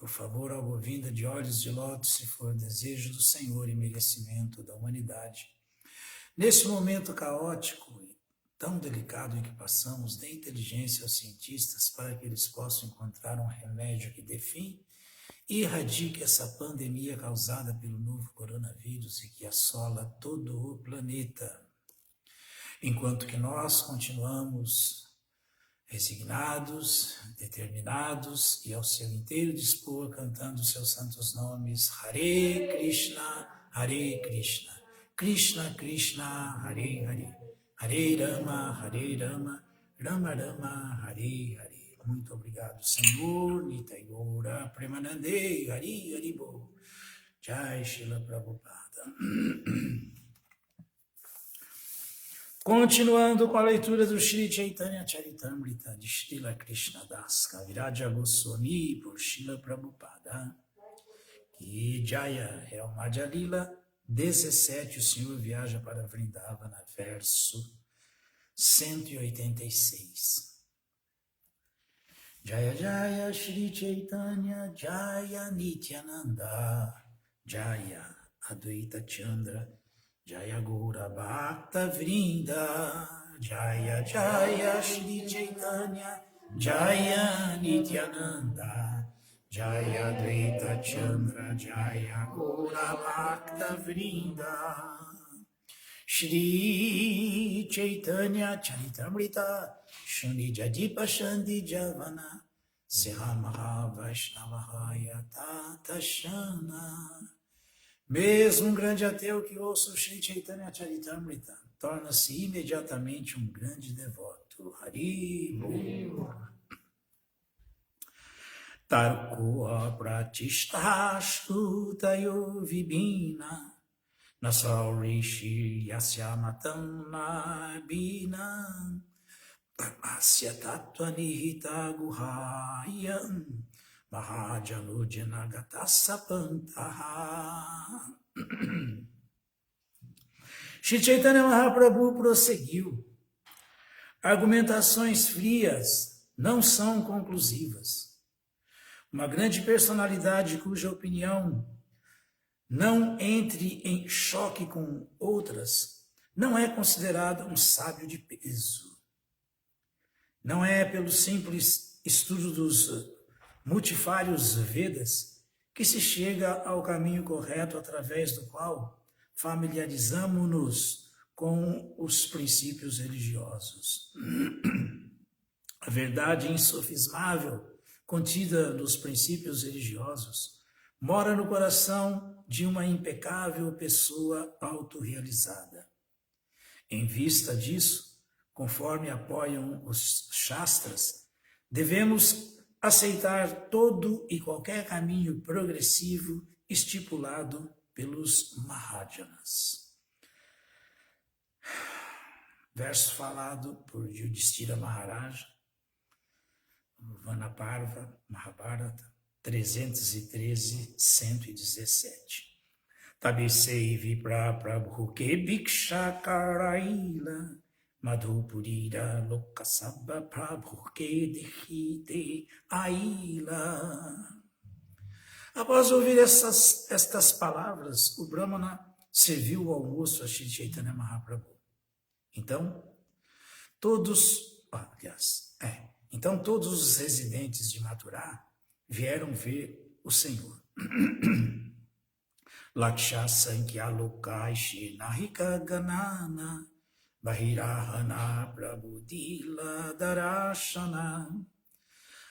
Por favor, algo vinda de olhos de lótus, se for desejo do Senhor e merecimento da humanidade. Neste momento caótico e tão delicado em que passamos, dê inteligência aos cientistas para que eles possam encontrar um remédio que dê fim e erradique essa pandemia causada pelo novo coronavírus e que assola todo o planeta. Enquanto que nós continuamos resignados, determinados e ao seu inteiro dispor cantando seus santos nomes, Hare Krishna, Krishna Krishna, Hare Hare, Hare Rama, Rama Rama, Hare Hare. Muito obrigado, Senhor, Nitai Gaura Premanande, Hari Haribo, Jai Shila Prabhupada. Continuando com a leitura do Shri Chaitanya Charitamrita de Srila Krishna Das Kaviraja Goswami por Srila Prabhupada. Que Jaya é o Madhya Lila 17, o Senhor viaja para Vrindavana, verso 186. Jaya Jaya Shri Chaitanya Jaya Nityananda Jaya Advaita Chandra Jaya Gaura Bhakta Vrinda Jaya Jaya Shri Chaitanya Jaya Nityananda Jaya Advaita Chandra Jaya Gaura Bhakta Vrinda Shri Chaitanya Charitamrita Shuni Jadipa Shandi Javana Seha Maha Vaishnavahaya Tata Shana. Mesmo um grande ateu que ouça o Shri Chaitanya Charitamrita torna-se imediatamente um grande devoto. Hari Bol. Tarko Pratishtastu Tayo Vibhina Nasaurishi Yasyamatam Nabina Parmasya Tattva Nihita Guhayam Mahajanujana Gatasapantaha. Shri Chaitanya Mahaprabhu prosseguiu. Argumentações frias não são conclusivas. Uma grande personalidade cuja opinião não entre em choque com outras não é considerada um sábio de peso. Não é pelo simples estudo dos multifários Vedas que se chega ao caminho correto através do qual familiarizamo-nos com os princípios religiosos. A verdade insofismável contida nos princípios religiosos mora no coração de uma impecável pessoa autorrealizada. Em vista disso, conforme apoiam os Shastras, devemos aceitar todo e qualquer caminho progressivo estipulado pelos Mahajanas. Verso falado por Yudhishthira Maharaja, Vanaparva, Mahabharata, 313, 117. Tabisei vipra prabhu ke bhiksha karaila Madhupurira lokasabha prabhu ke dehite aila. Após ouvir estas palavras, o Brahmana serviu o almoço a Shri Chaitanya Mahaprabhu. Então todos os residentes de Mathura vieram ver o Senhor. Laksha Sankhya Lokaishi Nahika Ganana Bahirahana Prabhudila Darashana.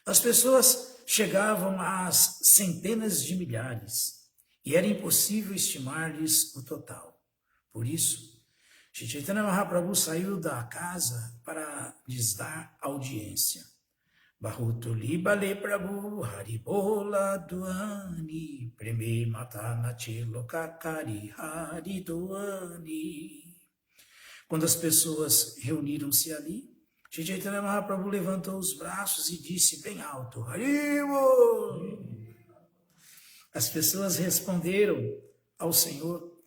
As pessoas chegavam às centenas de milhares e era impossível estimar-lhes o total. Por isso, Shri Chaitanya Mahaprabhu saiu da casa para lhes dar audiência. Bahutuli Bale Prabhu Haribola Duani Preme Matana Chilokakari Haridoani. Quando as pessoas reuniram-se ali, Shri Chaitanya Mahaprabhu levantou os braços e disse bem alto, Haribo! As pessoas responderam ao Senhor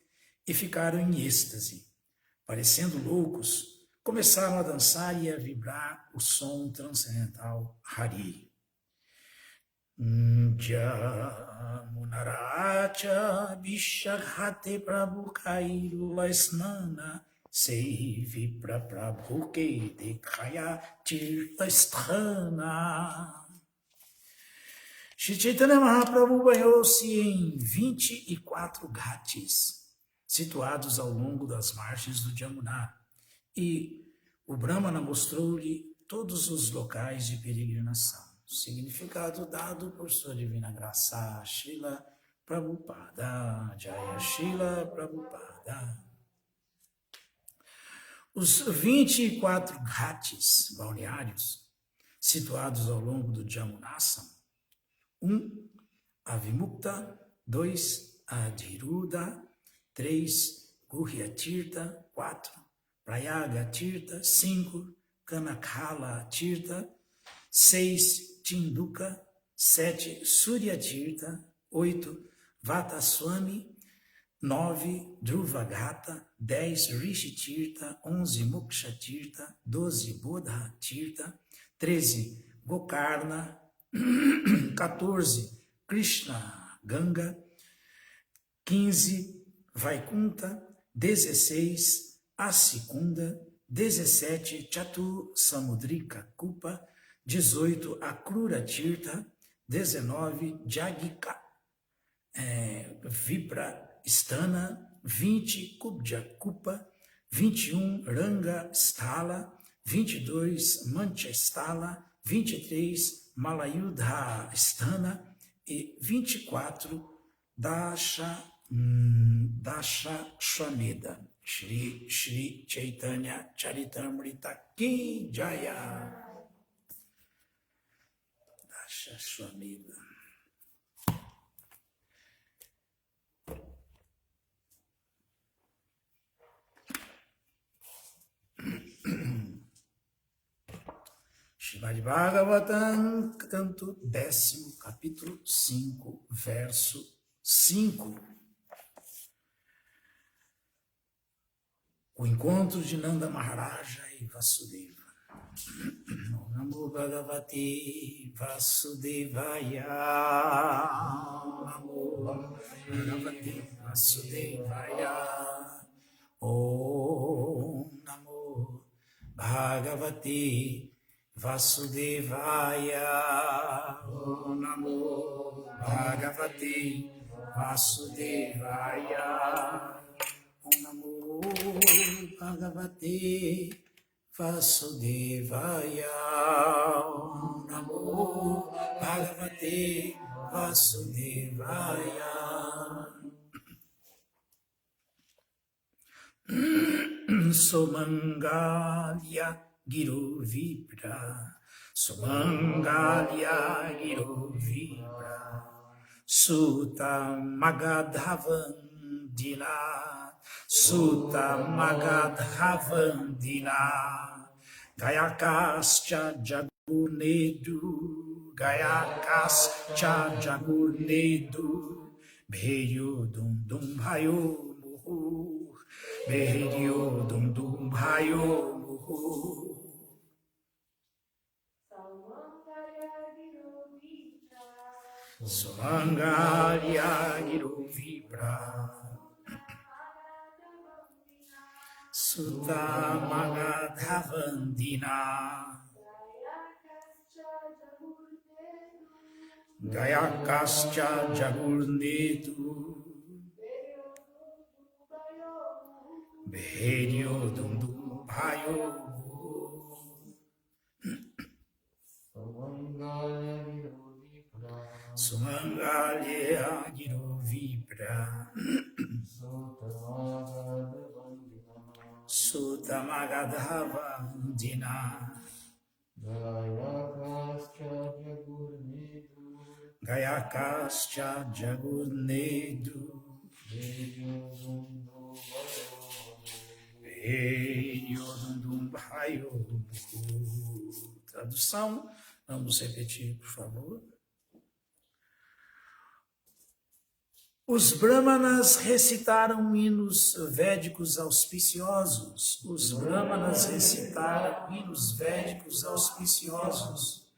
e ficaram em êxtase. Parecendo loucos, começaram a dançar e a vibrar o som transcendental Hari. Jamunaracha Vishakhate Prabhu Kailula Snana Seivi Prabhu Ke Dekhaya Tirtha Sthana. Shri Chaitanya Mahaprabhu banhou-se em 24 ghats, situados ao longo das margens do Jamuna, e o Brahmana mostrou-lhe todos os locais de peregrinação. Significado dado por sua divina graça, Srila Prabhupada, Jaya Srila Prabhupada. Os 24 ghats balneários, situados ao longo do Jamuna, são 1. Avimukta, 2. Adhiruda, 3. Guhya Tirtha, 4. Prayaga Tirtha, 5. Kanakhala Tirtha, 6. Tinduka, 7. Surya Tirtha, 8. Vataswami, 9. Dhruvagata, 10. Rishi Tirtha, 11. Moksha Tirtha, 12. Bodha Tirtha, 13. Gokarna, 14. Krishna Ganga, 15. Vaikunta, 16. Asikunda, 17. Chatu Samudrika Kupa, 18. Akrura Tirtha, 19. Jagika Vipra Stana, 20. Kubja Kupa, 21. Ranga Sthala, 22. Mancha Sthala, 23. Malayudha Stana e 24. Dasha Shwamedha. Shri Shri Chaitanya Charitamrita Ki Jaya. Dasha Shwamedha. Srimad Bhagavatam, canto 10º, capítulo 5, verso 5. O encontro de Nanda Maharaja e Vasudeva. Namo Bhagavate Vasudevaya. Namo Bhagavate Vasudevaya. Om Namo Bhagavate Vasudevaya. Om Namo Bhagavate Vasudevaya. Om Namo Bhagavate Vasudevaya. Om Namo Bhagavate Vasudevaya. Somangalya Giro Vipra, Sumangalya Giro Vipra, Sutta Magadhavandina, Sutta Magadhavandina, Gayakascha Jagurnedu, Gayakascha Jagurnedu, Bheyo Dum Dum Bhayo Muhu, Bheyo Dum Dum Bhayo Muhu. Sumangalya Giro Vipra, Sutta Magadhavandina, Gayakascha Jagurnetu, Bheyo Dum Dum Bhayo. Sumangalya Giro Vipra, Sutta Magadhavandina, Gayakascha Jagurnedu, Bheyo Dum Dum Bhayo. Tradução, vamos repetir, por favor. Os brahmanas recitaram hinos védicos auspiciosos. Os brahmanas recitaram hinos védicos auspiciosos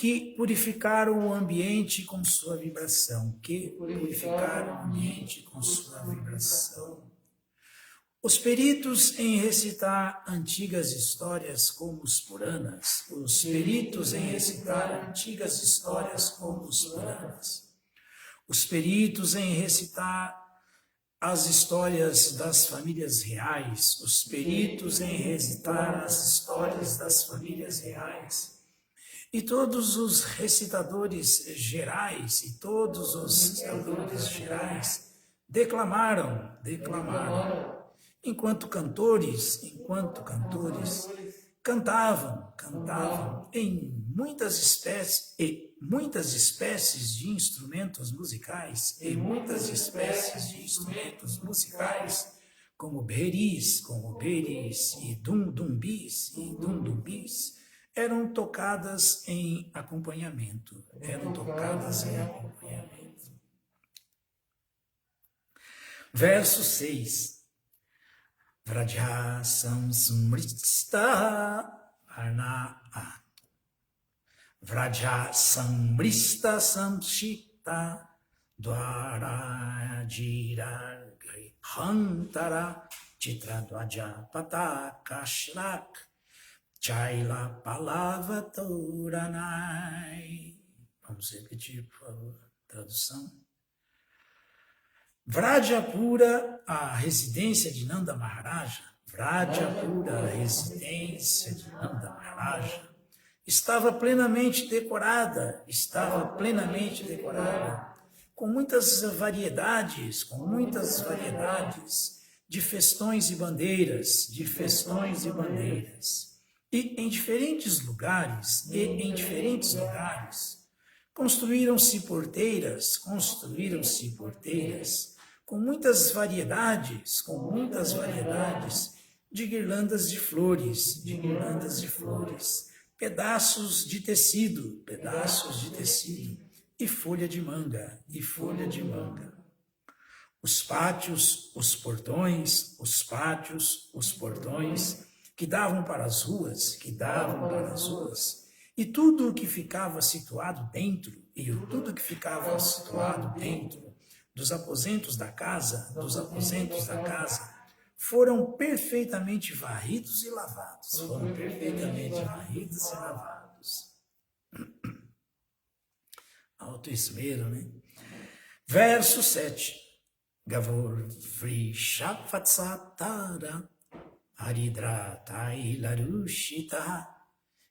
que purificaram o ambiente com sua vibração, que purificaram o ambiente com sua vibração. Os peritos em recitar antigas histórias como os Puranas, os peritos em recitar antigas histórias como os Puranas, os peritos em recitar as histórias das famílias reais, os peritos em recitar as histórias das famílias reais, e todos os recitadores gerais, declamaram, enquanto cantores, cantavam em muitas espécies de instrumentos musicais, como beris e dundumbis, eram tocadas em acompanhamento, Verso 6. Vrajasam smrista arnaa. Vrajasamrista samshita dwarajira hantara chitradvaja patakashrak chaila palavatoranai. Vamos repetir, por favor, tradução. Vrajapura, a residência de Nanda Maharaja, estava plenamente decorada, com muitas variedades de festões e bandeiras, e em diferentes lugares, construíram-se porteiras, com muitas variedades de guirlandas de flores, pedaços de tecido, e folha de manga. Os pátios, os portões, que davam para as ruas, e tudo o que ficava situado dentro, dos aposentos da casa, foram perfeitamente varridos e lavados. Alto esmero, né? Verso 7. Gavor Vrishapatsatara Haridra Tailarushita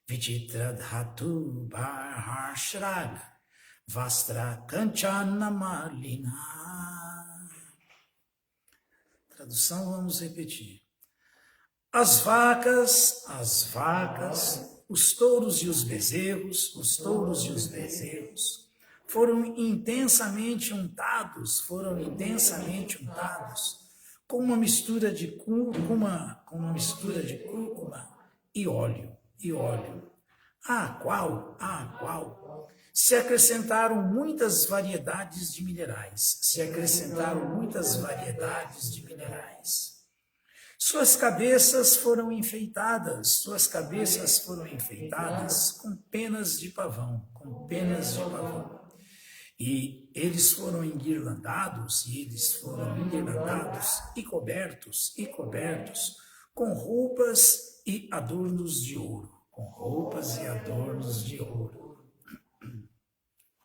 Vichitra Dhatu Bharashrag Vastra Kanchana Malina. Tradução, vamos repetir. As vacas, os touros e os bezerros, foram intensamente untados, com uma mistura de cúrcuma, e óleo, a qual se acrescentaram muitas variedades de minerais, Suas cabeças foram enfeitadas com penas de pavão, e eles foram enguirlandados e cobertos com roupas e adornos de ouro,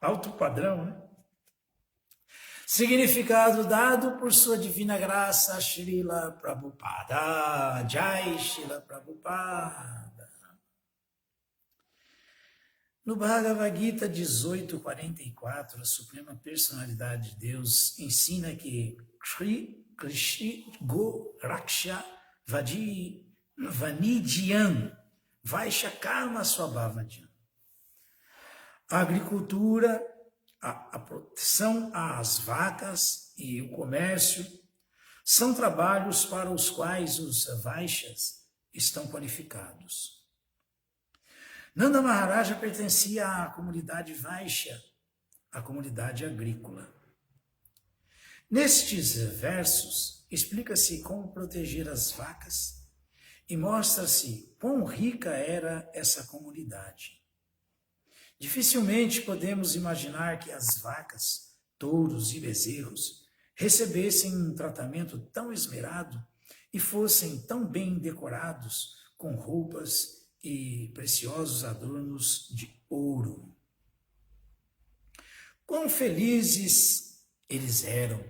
Alto padrão, né? Significado dado por sua divina graça, Srila Prabhupada. Jai Srila Prabhupada. No Bhagavad Gita 18:44, a Suprema Personalidade de Deus ensina que Krishi Go Raksha Vanidhyam Vaishya Karma Swabhavadhyam. A agricultura, a proteção às vacas e o comércio são trabalhos para os quais os Vaishyas estão qualificados. Nanda Maharaja pertencia à comunidade Vaishya, a comunidade agrícola. Nestes versos, explica-se como proteger as vacas e mostra-se quão rica era essa comunidade. Dificilmente podemos imaginar que as vacas, touros e bezerros recebessem um tratamento tão esmerado e fossem tão bem decorados com roupas e preciosos adornos de ouro. Quão felizes eles eram!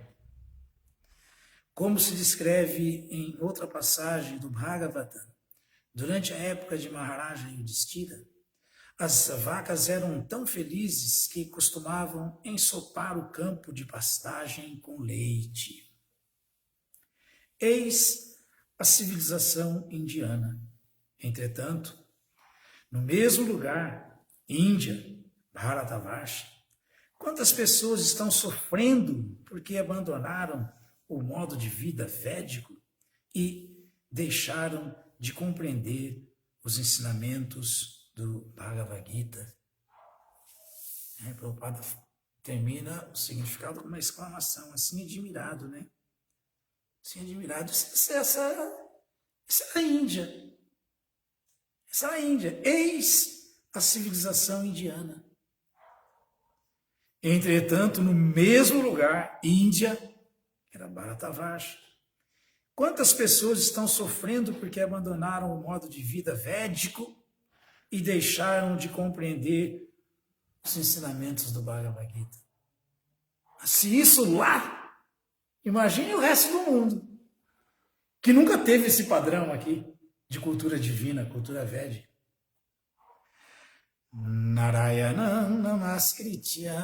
Como se descreve em outra passagem do Bhagavatam, durante a época de Maharaja Yudhishthira, as vacas eram tão felizes que costumavam ensopar o campo de pastagem com leite. Eis a civilização indiana. Entretanto, no mesmo lugar, Índia, Bharatavarsha, quantas pessoas estão sofrendo porque abandonaram o modo de vida védico e deixaram de compreender os ensinamentos do Bhagavad Gita. Prabhupada termina o significado com uma exclamação, assim, admirado, né? Assim, admirado. Essa é a Índia. Essa é a Índia. Eis a civilização indiana. Entretanto, no mesmo lugar, Índia, que era Bharatavarsha, quantas pessoas estão sofrendo porque abandonaram o modo de vida védico e deixaram de compreender os ensinamentos do Bhagavad Gita. Se isso lá, imagine o resto do mundo, que nunca teve esse padrão aqui de cultura divina, cultura védica. Narayanam namaskritya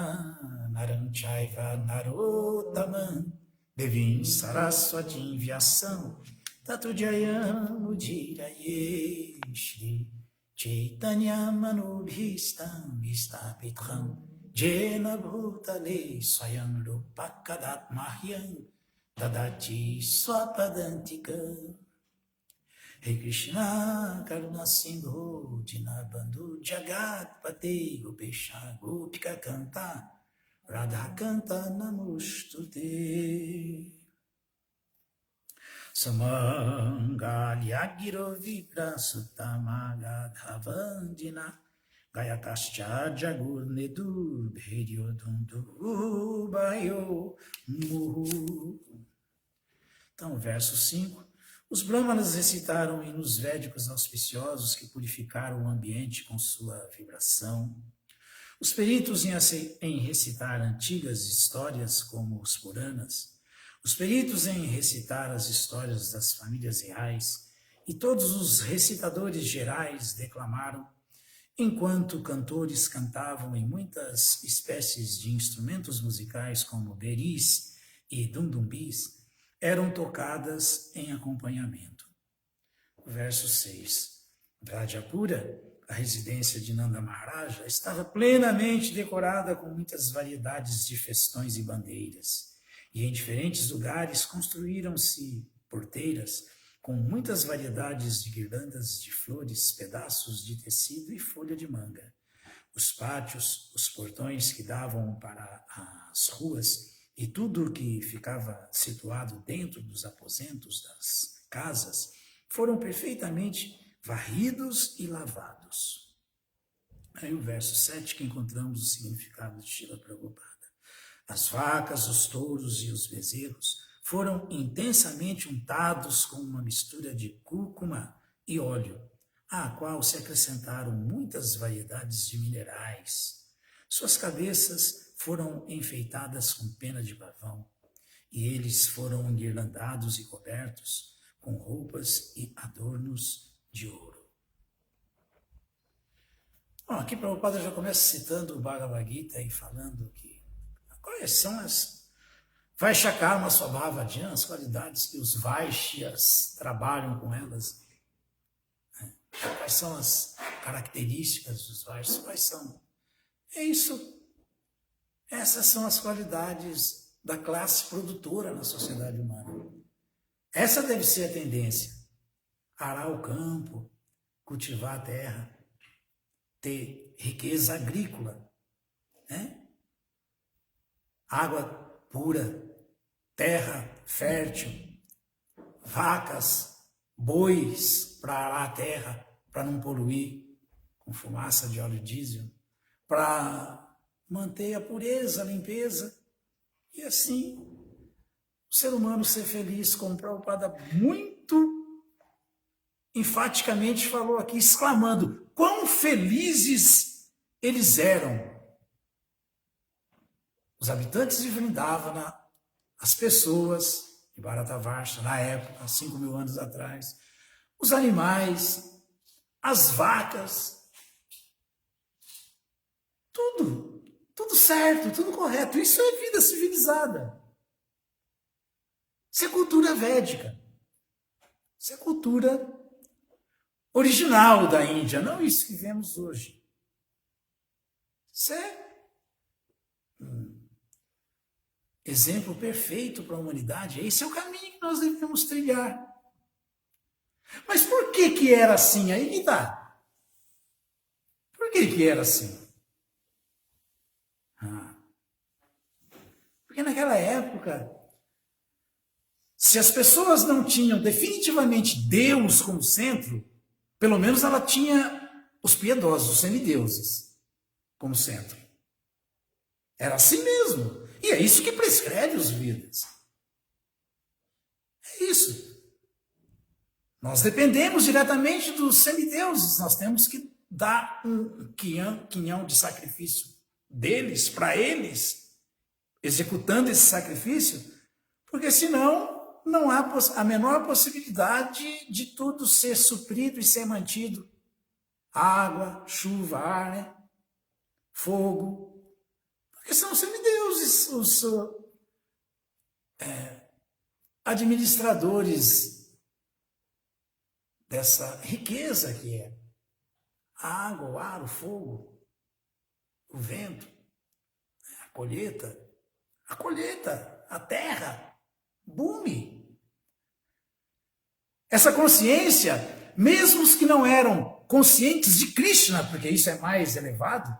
naram chaiva narottamam devim saraswatim vyasam tatu jayam udiraye shri Chaitanya manubhistam vistapitram jena bhutale swayam rupakadat mahyam dadati swapadantika. Rei Krishna Karuna Sindhu Dinabandhu Jagat Pate Gopesha Gopika Kanta Radha Kanta Namostute Samangalya Giro Vipra Sutama Gadhavandina Gayatascha Jagur Nedu Bhedyo Dundu Bayo Muhu. Então, verso 5. Os brahmanas recitaram hinos védicos auspiciosos que purificaram o ambiente com sua vibração. Os peritos em recitar antigas histórias como os Puranas, os peritos em recitar as histórias das famílias reais e todos os recitadores gerais declamaram, enquanto cantores cantavam em muitas espécies de instrumentos musicais como beris e dundumbis, eram tocadas em acompanhamento. Verso 6. Brajapura, a residência de Nanda Maharaja, estava plenamente decorada com muitas variedades de festões e bandeiras, e em diferentes lugares construíram-se porteiras com muitas variedades de guirlandas de flores, pedaços de tecido e folha de manga. Os pátios, os portões que davam para as ruas e tudo o que ficava situado dentro dos aposentos das casas foram perfeitamente varridos e lavados. Aí o verso 7 que encontramos o significado de Srila Prabhupada. As vacas, os touros e os bezerros foram intensamente untados com uma mistura de cúrcuma e óleo, à qual se acrescentaram muitas variedades de minerais. Suas cabeças foram enfeitadas com pena de pavão, e eles foram enguirlandados e cobertos com roupas e adornos de ouro. Bom, aqui Prabhupada já começa citando o Bhagavad Gita e falando que quais são as Vaishakarma Swabhavadhyam, as qualidades que os Vaishyas trabalham com elas. Quais são as características dos Vaishyas? Quais são? É isso. Essas são as qualidades da classe produtora na sociedade humana. Essa deve ser a tendência. Arar o campo, cultivar a terra, ter riqueza agrícola, né? Água pura, terra fértil, vacas, bois para arar a terra, para não poluir com fumaça de óleo diesel, para manter a pureza, a limpeza, e assim o ser humano ser feliz, como o Prabhupada muito enfaticamente falou aqui, exclamando quão felizes eles eram. Os habitantes de Vrindavana, as pessoas de Bharatavarsha, na época, 5.000 anos atrás, os animais, as vacas, tudo certo, tudo correto. Isso é vida civilizada. Isso é cultura védica. Isso é cultura original da Índia, não isso que vemos hoje. Isso é exemplo perfeito para a humanidade. Esse é o caminho que nós devemos trilhar. Mas por que era assim? Aí que dá. Por que era assim? Porque naquela época, se as pessoas não tinham definitivamente Deus como centro, pelo menos ela tinha os piedosos, os semideuses, como centro. Era assim mesmo. E é isso que prescreve os Vedas. É isso. Nós dependemos diretamente dos semideuses. Nós temos que dar um quinhão de sacrifício deles, para eles, executando esse sacrifício, porque senão não há a menor possibilidade de tudo ser suprido e ser mantido. Água, chuva, ar, né? Fogo. Porque são semideuses, os administradores dessa riqueza que é a água, o ar, o fogo, o vento, a colheita, a terra, o bume. Essa consciência, mesmo os que não eram conscientes de Krishna, porque isso é mais elevado,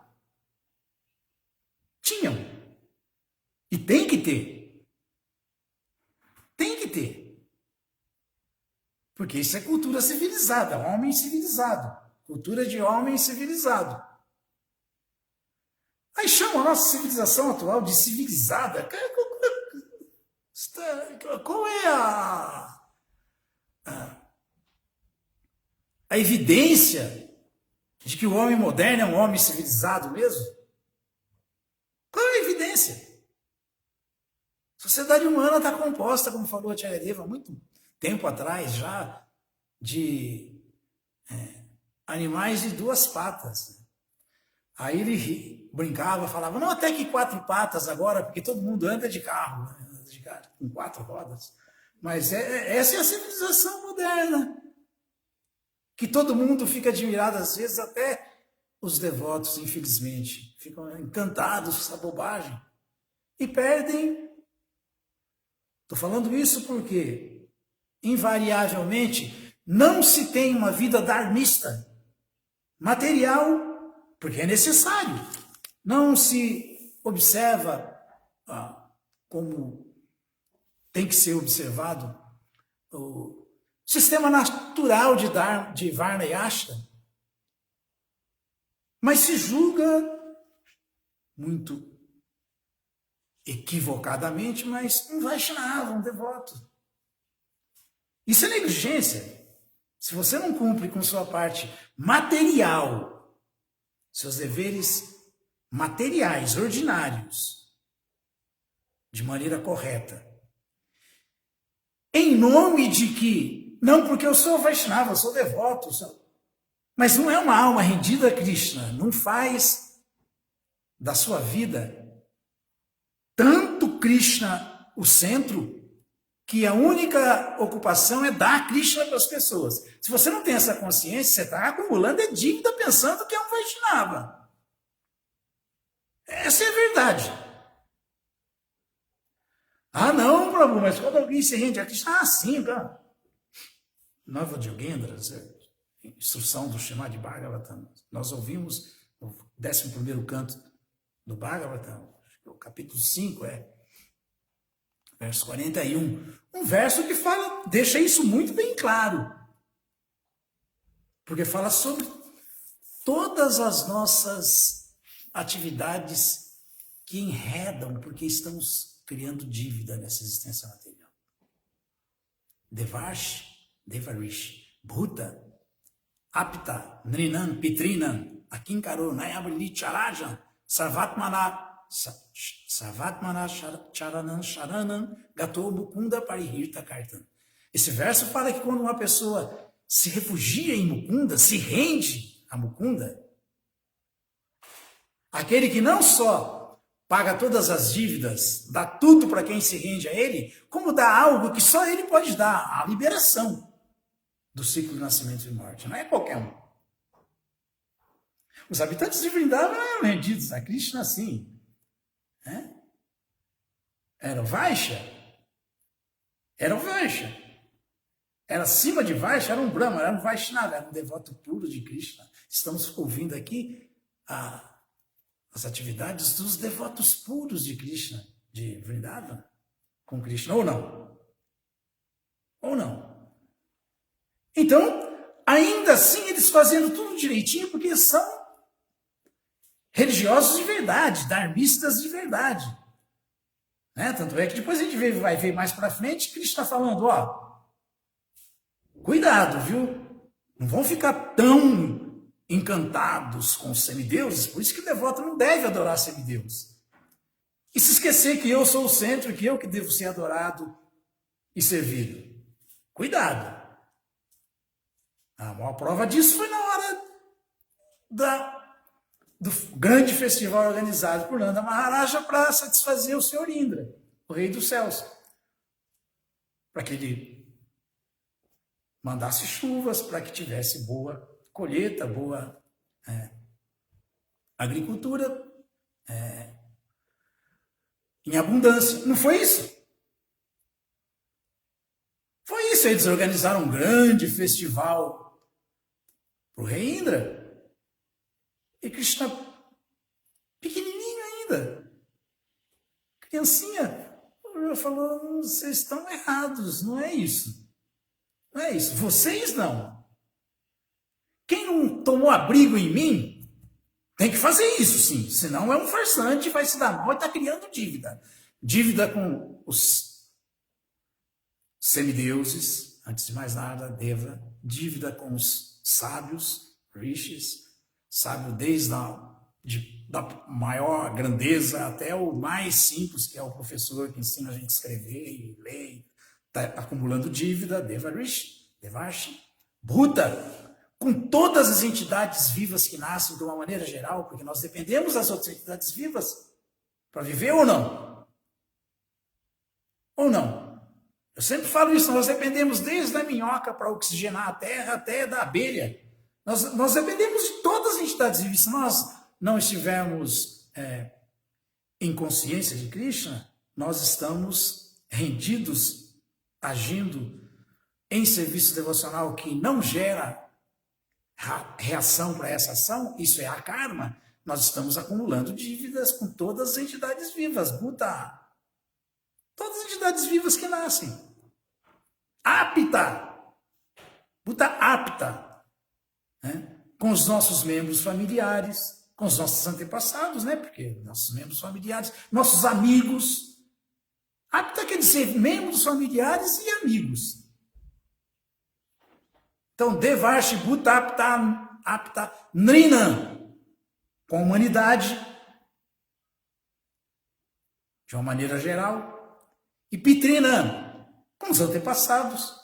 tinham. E tem que ter. Tem que ter. Porque isso é cultura civilizada, homem civilizado. Cultura de homem civilizado. Aí chamam a nossa civilização atual de civilizada. Qual é a evidência de que o homem moderno é um homem civilizado mesmo? Qual é a evidência? A sociedade humana está composta, como falou a Tcharadeva há muito tempo atrás já, de animais de 2 patas. Aí ele brincava, falava, não, até que 4 patas agora, porque todo mundo anda de carro, né? Com 4 rodas. Mas essa é a civilização moderna, que todo mundo fica admirado, às vezes até os devotos, infelizmente, ficam encantados com essa bobagem e perdem. Estou falando isso porque, invariavelmente, não se tem uma vida dharmista, material, porque é necessário. Não se observa como tem que ser observado o sistema natural de Varna e Ashram, mas se julga muito equivocadamente, mas um Vaishnava, um devoto. Isso é negligência. Se você não cumpre com sua parte material, seus deveres materiais, ordinários, de maneira correta, em nome de que, não porque eu sou Vaishnava, eu sou devoto, mas não é uma alma rendida a Krishna, não faz da sua vida tanto Krishna o centro, que a única ocupação é dar Krishna para as pessoas. Se você não tem essa consciência, você está acumulando dívida pensando que é um Vaishnava. Essa é a verdade. Ah, não, Prabhu, mas quando alguém se rende a Krishna, sim, cara. Nova Yogendra, instrução do Srimad Bhagavatam. Nós ouvimos o 11º canto do Bhagavatam, o capítulo 5 verso 41. Um verso que deixa isso muito bem claro. Porque fala sobre todas as nossas atividades que enredam, porque estamos criando dívida nessa existência material. Devarish, Bhuta, Apta, Nrinan, Pitrinan, Akinkaro, Nayabali, Charajan, Sarvatmana, Charanan, Sharanan, Gato, Mukunda, Parihirta, Kartan. Esse verso fala que quando uma pessoa se refugia em Mukunda, se rende a Mukunda, aquele que não só paga todas as dívidas, dá tudo para quem se rende a ele, como dá algo que só ele pode dar, a liberação do ciclo de nascimento e morte. Não é qualquer um. Os habitantes de Vrindavan eram rendidos a Krishna assim. Né? Era o Vaishya. Era acima de Vaishya, era um Brahma, era um Vaishnava, era um devoto puro de Krishna. Estamos ouvindo aqui as atividades dos devotos puros de Krishna, de Vrindavan, com Krishna, ou não? Ou não? Então, ainda assim, eles fazendo tudo direitinho, porque são religiosos de verdade, dharmistas de verdade. Né? Tanto é que depois a gente vai ver mais para frente, Krishna falando, cuidado, viu? Não vão ficar tão encantados com os semideuses, por isso que o devoto não deve adorar semideus. E se esquecer que eu sou o centro, que eu que devo ser adorado e servido. Cuidado. A maior prova disso foi na hora do grande festival organizado por Nanda Maharaja para satisfazer o senhor Indra, o rei dos céus. Para que ele mandasse chuvas, para que tivesse boa colheita, boa agricultura em abundância. Não foi isso? Foi isso. Eles organizaram um grande festival para o rei Indra. E Krishna, pequenininho ainda, criancinha, falou, vocês estão errados, não é isso. Não é isso. Vocês não. Quem não tomou abrigo em mim, tem que fazer isso, sim. Senão é um farsante, vai se dar mal e está criando dívida. Dívida com os semideuses, antes de mais nada, Deva. Dívida com os sábios, rishis. Sábio desde da maior grandeza até o mais simples, que é o professor que ensina a gente a escrever e ler, está acumulando dívida, Devarshi, Bhuta, com todas as entidades vivas que nascem de uma maneira geral, porque nós dependemos das outras entidades vivas para viver ou não? Ou não? Eu sempre falo isso, nós dependemos desde a minhoca para oxigenar a terra até da abelha. Nós dependemos de todas as entidades vivas. Se nós não estivermos em consciência de Krishna, nós estamos rendidos, agindo em serviço devocional que não gera reação para essa ação, isso é a karma, nós estamos acumulando dívidas com todas as entidades vivas, Bhuta. Todas as entidades vivas que nascem. Apta. Bhuta apta. Né? Com os nossos membros familiares, com os nossos antepassados, né? Porque nossos membros familiares, nossos amigos. Apta quer dizer membros familiares e amigos. Então, Devarshi Bhuta apta Nrinan, com a humanidade, de uma maneira geral, e Pitrinan, com os antepassados.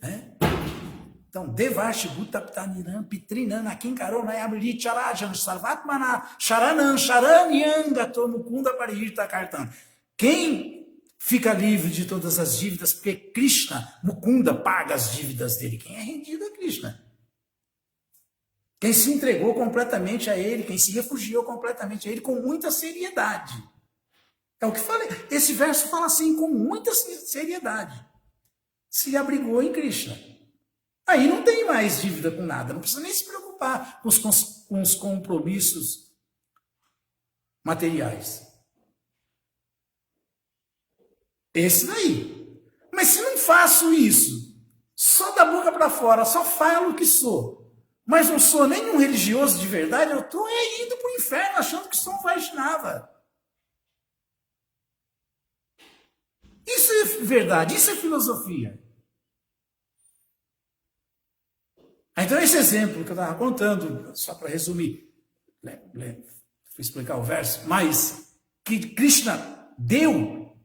Né? Então, Devarshi Bhuta Ptaniran Pitrinan Akinkaro Nayabri Charajan Sarvatmana Sharanan Sharanyan Gato Mukunda Parihirta Kartan. Quem fica livre de todas as dívidas, porque Krishna, Mukunda, paga as dívidas dele. Quem é rendido a Krishna. Quem se entregou completamente a ele, quem se refugiou completamente a ele com muita seriedade. É o que falei. Esse verso fala assim, com muita seriedade. Se abrigou em Krishna. Aí não tem mais dívida com nada, não precisa nem se preocupar com os compromissos materiais. Esse daí. Mas se não faço isso, só da boca para fora, só falo o que sou, mas não sou nenhum religioso de verdade, eu estou indo para o inferno achando que sou um Vaishnava. Isso é verdade, isso é filosofia. Então, esse exemplo que eu estava contando, só para resumir, fui explicar o verso, mas que Krishna deu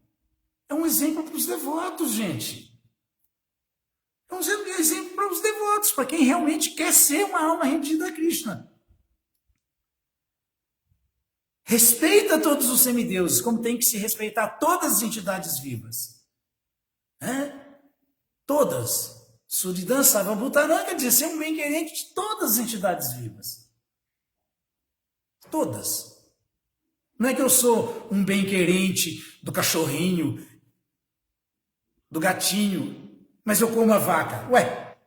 é um exemplo para os devotos, gente. É um exemplo para os devotos, para quem realmente quer ser uma alma rendida a Krishna. Respeita todos os semideuses, como tem que se respeitar todas as entidades vivas. Todas. Suridan Sarvabhutaranga diz ser um bem-querente de todas as entidades vivas. Todas. Não é que eu sou um bem-querente do cachorrinho, do gatinho, mas eu como a vaca. Ué,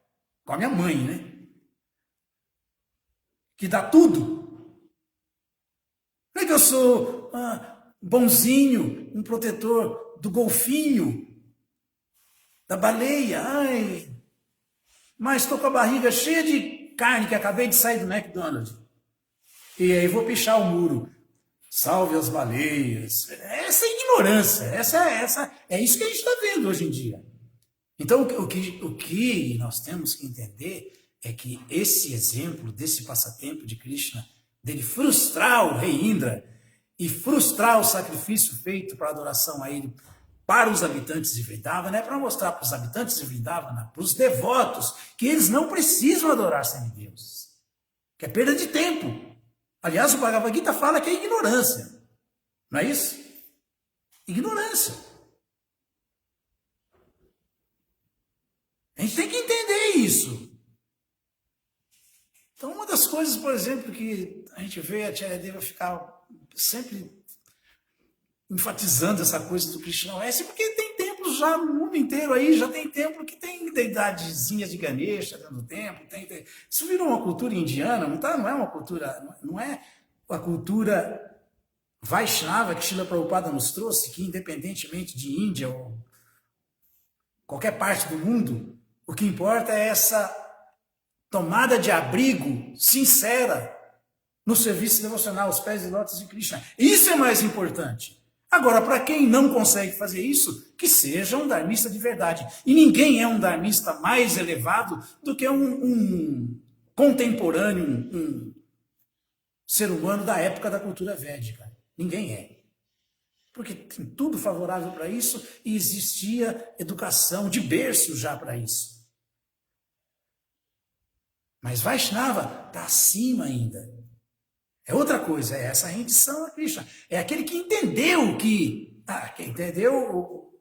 come a mãe, né? Que dá tudo. Não é que eu sou bonzinho, um protetor do golfinho, da baleia. Ai, mas estou com a barriga cheia de carne que acabei de sair do McDonald's. E aí vou pichar o muro. Salve as baleias. Essa é ignorância. É isso que a gente está vendo hoje em dia. Então, o que nós temos que entender é que esse exemplo desse passatempo de Krishna, dele frustrar o rei Indra e frustrar o sacrifício feito para adoração a ele para os habitantes de Vrindavana, é para mostrar para os habitantes de Vrindavana, para os devotos, que eles não precisam adorar semideuses, que é perda de tempo. Aliás, o Bhagavad Gita fala que é ignorância. Não é isso? Ignorância. A gente tem que entender isso. Então, uma das coisas, por exemplo, que a gente vê a Tcharadeva ficar sempre enfatizando essa coisa do Krishna Oeste, porque tem templos já no mundo inteiro aí, já tem templo que tem deidadezinhas de Ganesha dentro do templo. Isso virou uma cultura indiana, não é uma cultura, não é a cultura Vaishnava que Srila Prabhupada nos trouxe, que independentemente de Índia ou qualquer parte do mundo, o que importa é essa tomada de abrigo sincera no serviço devocional aos pés de lótus de Krishna. Isso é mais importante. Agora, para quem não consegue fazer isso, que seja um dharmista de verdade. E ninguém é um dharmista mais elevado do que um contemporâneo, um ser humano da época da cultura védica. Ninguém é. Porque tem tudo favorável para isso e existia educação de berço já para isso. Mas Vaishnava está acima ainda. É outra coisa, é essa rendição a Krishna. É aquele que entendeu quem entendeu o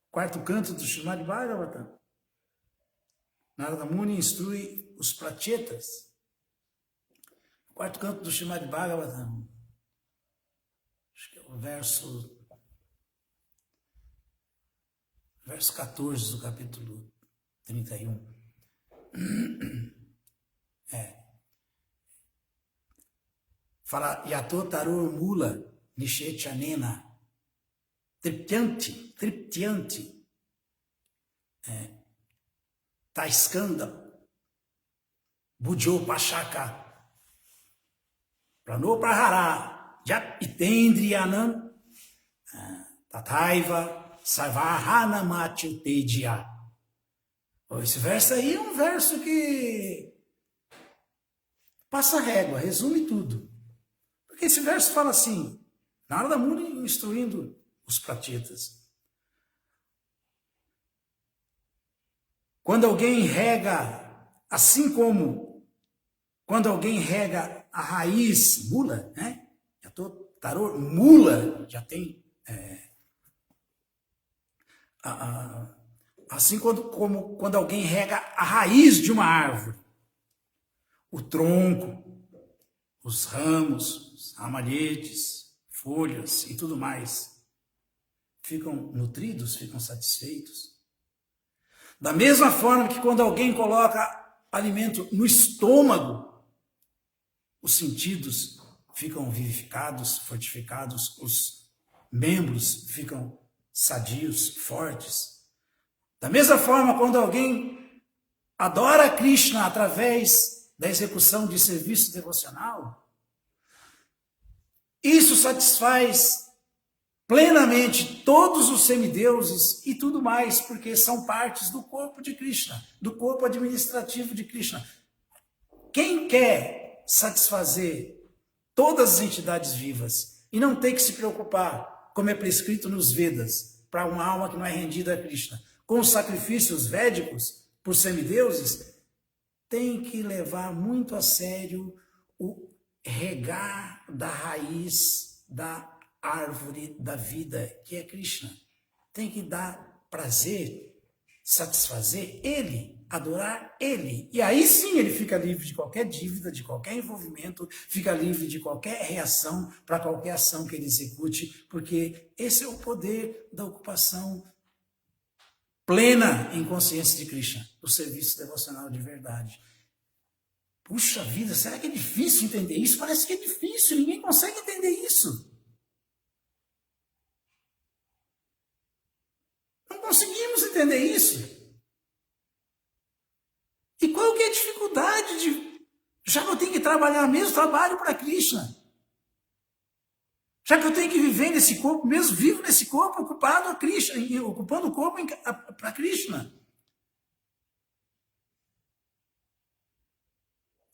quarto canto do Srimad Bhagavatam. Narada Muni instrui os prachetas. O quarto canto do Srimad Bhagavatam. Acho que é o verso 14 do capítulo 31. Fala, Yato tarur mula nishechanena triptyanti, taiskanda, bujo pashaka, prano prahara, yat itendriyanam, tataiva, sarvahana matyutedia. Esse verso aí é um verso que passa régua, resume tudo. Porque esse verso fala assim, Narada Muni instruindo os prachetas. Quando alguém rega, assim como quando alguém rega a raiz, mula, né? Taror, mula, já tem... assim como quando alguém rega a raiz de uma árvore, o tronco, os ramos, os ramalhetes, folhas e tudo mais, ficam nutridos, ficam satisfeitos. Da mesma forma que quando alguém coloca alimento no estômago, os sentidos ficam vivificados, fortificados, os membros ficam sadios, fortes. Da mesma forma, quando alguém adora Krishna através da execução de serviço devocional, isso satisfaz plenamente todos os semideuses e tudo mais, porque são partes do corpo de Krishna, do corpo administrativo de Krishna. Quem quer satisfazer todas as entidades vivas e não ter que se preocupar, como é prescrito nos Vedas, para uma alma que não é rendida a Krishna, com os sacrifícios védicos por semideuses, tem que levar muito a sério o regar da raiz da árvore da vida, que é Krishna. Tem que dar prazer, satisfazer ele, adorar ele. E aí sim ele fica livre de qualquer dívida, de qualquer envolvimento, fica livre de qualquer reação para qualquer ação que ele execute, porque esse é o poder da ocupação plena em consciência de Krishna, o serviço devocional de verdade. Puxa vida, será que é difícil entender isso? Parece que é difícil, ninguém consegue entender isso. Não conseguimos entender isso. E qual que é a dificuldade de... Já que eu tenho que trabalhar mesmo, trabalho para Krishna. Já que eu tenho que viver nesse corpo, mesmo vivo nesse corpo, ocupado a Krishna, ocupando o corpo para Krishna.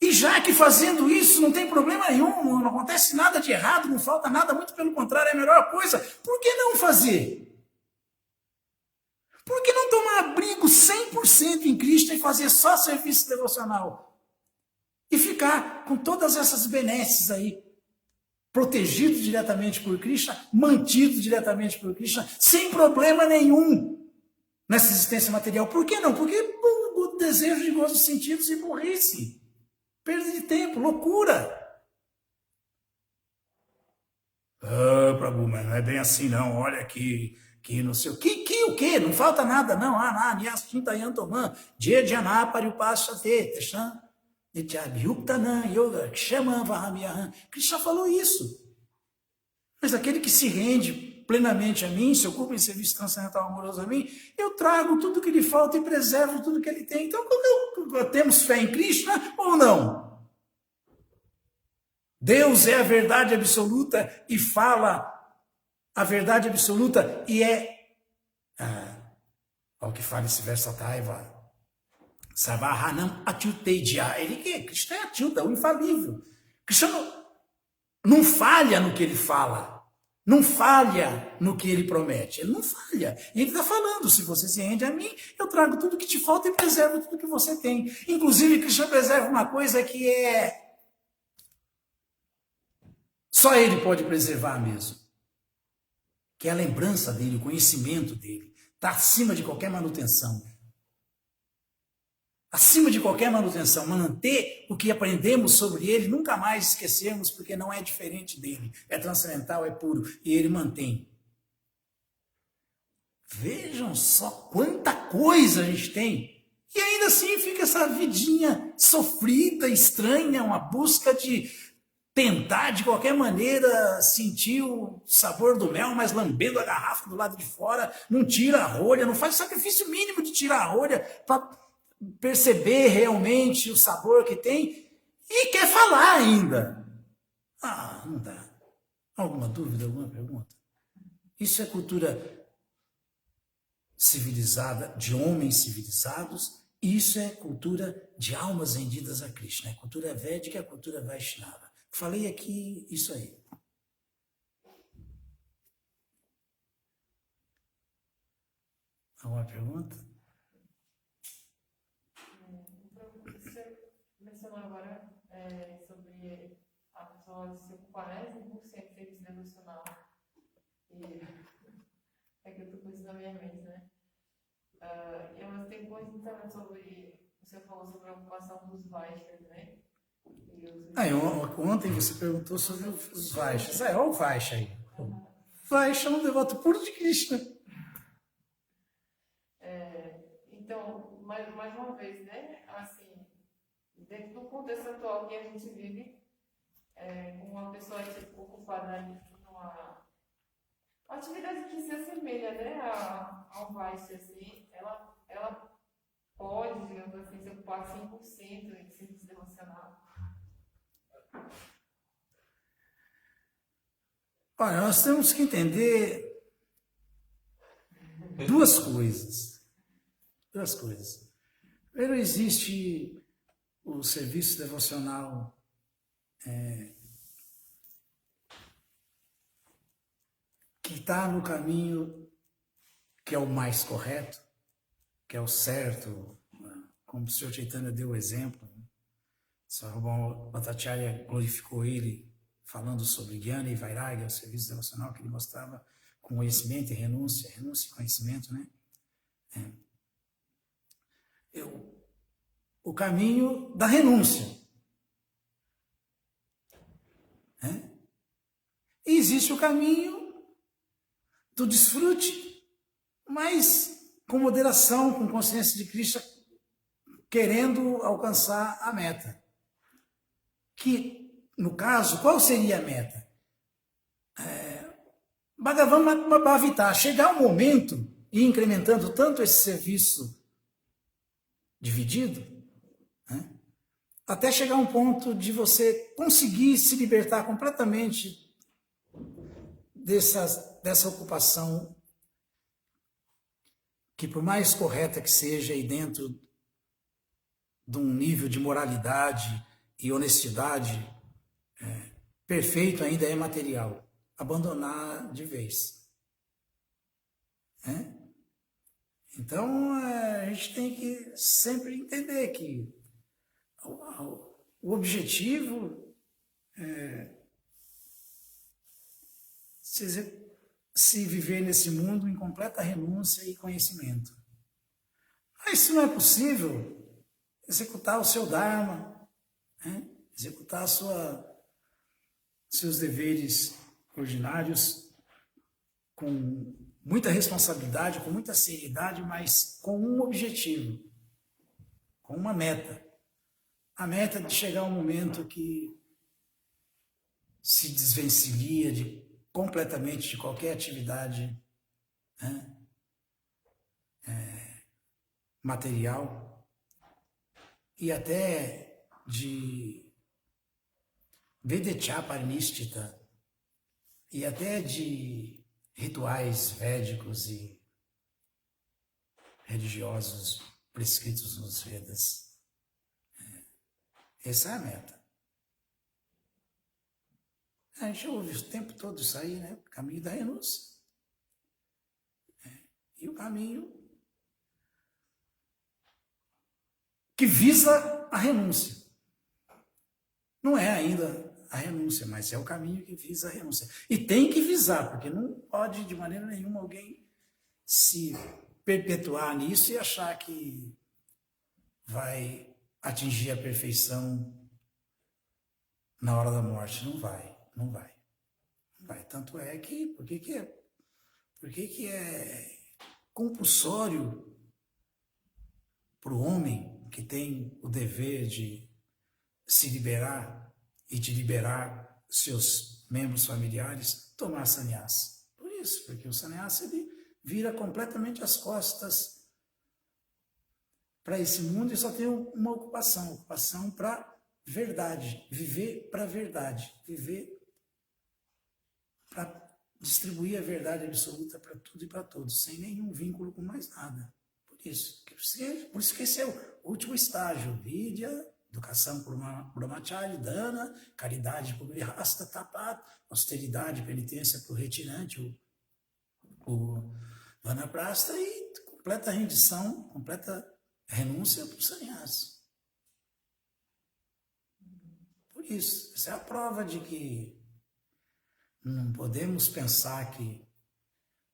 E já que fazendo isso não tem problema nenhum, não acontece nada de errado, não falta nada, muito pelo contrário, é a melhor coisa, por que não fazer? Por que não tomar abrigo 100% em Cristo e fazer só serviço devocional? E ficar com todas essas benesses aí, protegido diretamente por Krishna, mantido diretamente por Krishna, sem problema nenhum nessa existência material. Por que não? Porque o desejo de gozo dos sentidos e burrice. Perda de tempo, loucura. Ah, Prabhu, mas não é bem assim não, olha que não sei o quê, não falta nada não, Krishna falou isso, mas aquele que se rende plenamente a mim, se ocupa em serviço transcendental amoroso a mim, eu trago tudo que lhe falta e preservo tudo que ele tem. Então, temos fé em Krishna ou não? Deus é a verdade absoluta e fala a verdade absoluta e é ao que fala esse verso Taiva Savahanam Atyuteja. Ele que é? Krishna é Atyuta, o infalível. Krishna não falha no que ele fala, não falha no que ele promete, ele não falha. E ele está falando, se você se rende a mim, eu trago tudo que te falta e preservo tudo que você tem. Inclusive, Krishna preserva uma coisa que só ele pode preservar mesmo, que é a lembrança dele, o conhecimento dele. Está acima de qualquer manutenção. Acima de qualquer manutenção. Manter o que aprendemos sobre ele, nunca mais esquecermos, porque não é diferente dele. É transcendental, é puro. E ele mantém. Vejam só quanta coisa a gente tem. E ainda assim fica essa vidinha sofrida, estranha, uma busca de tentar de qualquer maneira sentir o sabor do mel, mas lambendo a garrafa do lado de fora, não tira a rolha, não faz o sacrifício mínimo de tirar a rolha para perceber realmente o sabor que tem e quer falar ainda. Ah, não dá. Alguma dúvida, alguma pergunta? Isso é cultura civilizada, de homens civilizados, e isso é cultura de almas rendidas a Krishna, é cultura védica, é cultura Vaishnava. Falei aqui isso aí. Alguma pergunta? Você mencionou agora sobre a pessoa se ocupar 100% de serviço devocional. E é que eu estou com isso na minha mente, né? Eu tenho coisa também sobre... Você falou sobre a ocupação dos Vaishnavas, né? Ontem você perguntou sobre os Vaishnavas. Olha o Vaishna aí. Vaishna é um devoto puro de Krishna. Então, mais uma vez, né? Assim, dentro do contexto atual que a gente vive, com uma pessoa ocupada em uma atividade que se assemelha, né, ao Vaishna, assim, ela pode, digamos assim, se ocupar 100% em serviço devocional? Olha, nós temos que entender duas coisas. Duas coisas. Primeiro, existe o serviço devocional que está no caminho que é o mais correto, que é o certo, como o Sr. Chaitanya deu o exemplo. Sarvabhauma Bhattacharya glorificou ele falando sobre Jnana e Vairagya, o serviço devocional que ele mostrava com conhecimento e renúncia e conhecimento, né? O caminho da renúncia. Né? E existe o caminho do desfrute, mas com moderação, com consciência de Krishna, querendo alcançar a meta. Que, no caso, qual seria a meta? Bhagavan Bhavita, chegar um momento e incrementando tanto esse serviço dividido, né, até chegar um ponto de você conseguir se libertar completamente dessa ocupação que, por mais correta que seja e dentro de um nível de moralidade e honestidade perfeito, ainda é material. Abandonar de vez. Né? Então, a gente tem que sempre entender que o objetivo é se viver nesse mundo em completa renúncia e conhecimento. Mas se não é possível, executar o seu Dharma, né? Executar seus deveres ordinários com muita responsabilidade, com muita seriedade, mas com um objetivo, com uma meta. A meta de chegar a um momento que se desvencilha completamente de qualquer atividade, né, material e até de Vedecha Parinishthita e até de rituais védicos e religiosos prescritos nos Vedas. Essa é a meta. A gente ouve o tempo todo isso aí, né? O caminho da renúncia. E o caminho que visa a renúncia. Não é ainda a renúncia, mas é o caminho que visa a renúncia. E tem que visar, porque não pode de maneira nenhuma alguém se perpetuar nisso e achar que vai atingir a perfeição na hora da morte. Não vai, não vai. Não vai. Tanto é que, por que é compulsório para o homem que tem o dever de se liberar e de liberar seus membros familiares, tomar sannyasa? Por isso, porque o sannyasa ele vira completamente as costas para esse mundo e só tem uma ocupação para verdade, viver para a verdade, viver para distribuir a verdade absoluta para tudo e para todos, sem nenhum vínculo com mais nada. Por isso que esse é o último estágio, vidya, educação por brahmachari, dana, caridade por grihasta, tapat, austeridade, penitência por retirante, o vanaprastha e completa rendição, completa renúncia para o sannyasa. Por isso, essa é a prova de que não podemos pensar que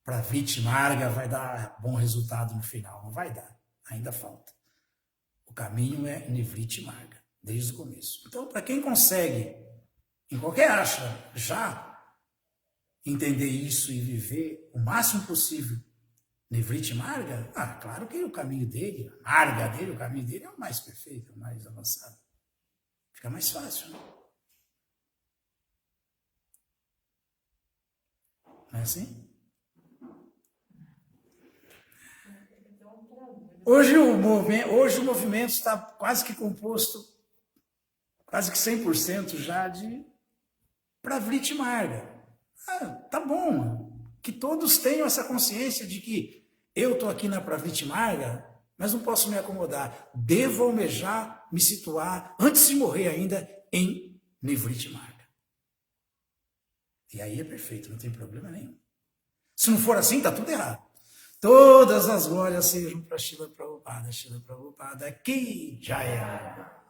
para Viti Marga vai dar bom resultado no final. Não vai dar, ainda falta. O caminho é Nivriti Marga, desde o começo. Então, para quem consegue, em qualquer ashram, já entender isso e viver o máximo possível Nivriti Marga, claro que o caminho dele, a marga dele, o caminho dele é o mais perfeito, o mais avançado. Fica mais fácil, né? Não é assim? Então, outra dúvida. Hoje o movimento está quase que composto, quase que 100% já de Pravrit Marga. Tá bom, que todos tenham essa consciência de que eu estou aqui na Pravrit Marga, mas não posso me acomodar. Devo almejar, me situar, antes de morrer ainda, em Nivrit Marga. E aí é perfeito, não tem problema nenhum. Se não for assim, está tudo errado. Todas as glórias sejam para Srila Prabhupada, Ki Jaya.